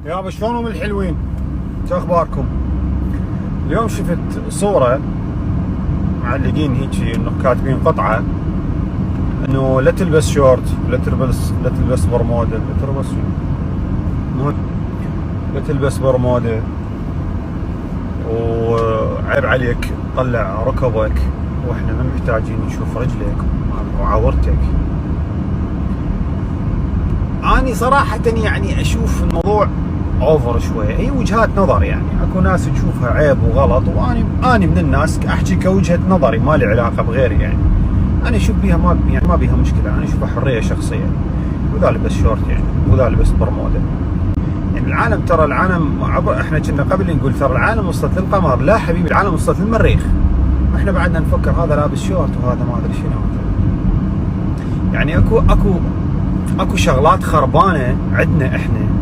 يابا شلونهم الحلوين؟ شو اخباركم؟ اليوم شفت صورة معلقين هيجي انه كاتبين قطعة انه لا تلبس شورت، لا تلبس برمودا، لا تلبس برمودا، وعيب عليك طلع ركبك، واحنا ما محتاجين نشوف رجلك وعورتك. اني صراحة يعني اشوف الموضوع اوفر شوية، هي وجهات نظر، يعني اكو ناس تشوفها عيب وغلط، واني من الناس احكي كوجهة نظري، ما لي علاقة بغيري. يعني انا اشوف بيها ما بيها مشكلة، انا اشوفها حرية شخصية. وذا لبس شورت يعني، وذا لبس برمودا. يعني العالم، ترى العالم احنا كنا قبل نقول ترى العالم وصلت للقمر، لا حبيبي العالم وصلت للمريخ. احنا بعدنا نفكر هذا لابس شورت وهذا ما ادري شنو. يعني اكو شغلات خربانة عندنا احنا.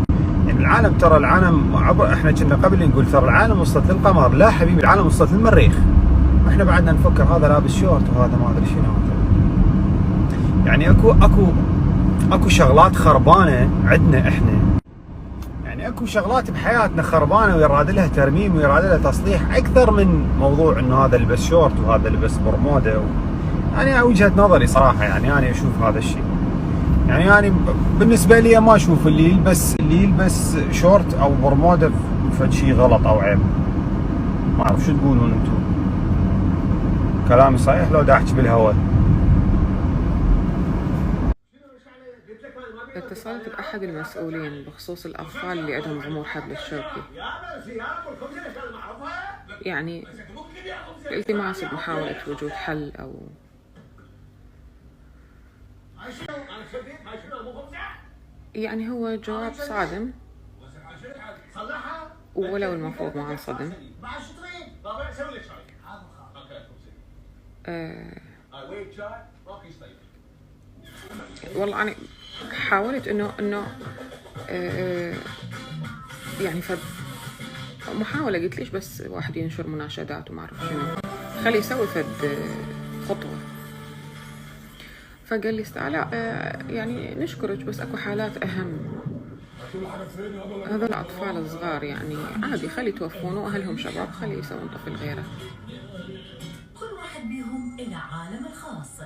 يعني العالم، ترى العالم احنا كنا قبل نقول ترى العالم وصلت للقمر، لا حبيبي العالم وصلت للمريخ. احنا بعدنا نفكر هذا لابس شورت وهذا ما ادري شنو. يعني اكو شغلات خربانة عندنا احنا. يعني اكو شغلات بحياتنا خربانة ويراد لها ترميم ويراد لها تصليح اكثر من موضوع انه هذا لبس شورت وهذا لبس برمودا. يعني وجهة نظري صراحة، يعني انا اشوف هذا الشيء. يعني بالنسبة لي ما اشوف اللي يلبس شورت او برمودا فد شيء غلط او عيب. ما اعرف شو تقولون انتم، كلامي صحيح لو دا احكي بالهواء؟ اتصلت بأحد المسؤولين بخصوص الأطفال اللي عندهم ضمور حبل الشوكي، يعني الالتماس بمحاولة وجود حل أو يعني هو جواب صادم، ولو المفروض ما انصدم. والله أنا حاولت إنه يعني محاولة، قلت ليش بس واحد ينشر مناشدات وما أعرف شنو، خلي يسوي خطوة. فقال لي لا يعني نشكرك بس اكو حالات اهم، هذول الاطفال الصغار يعني عادي خلي يتوفون، واهلهم شباب خلي يسوون طفل غيره. كل واحد بيهم إلى عالم الخاص.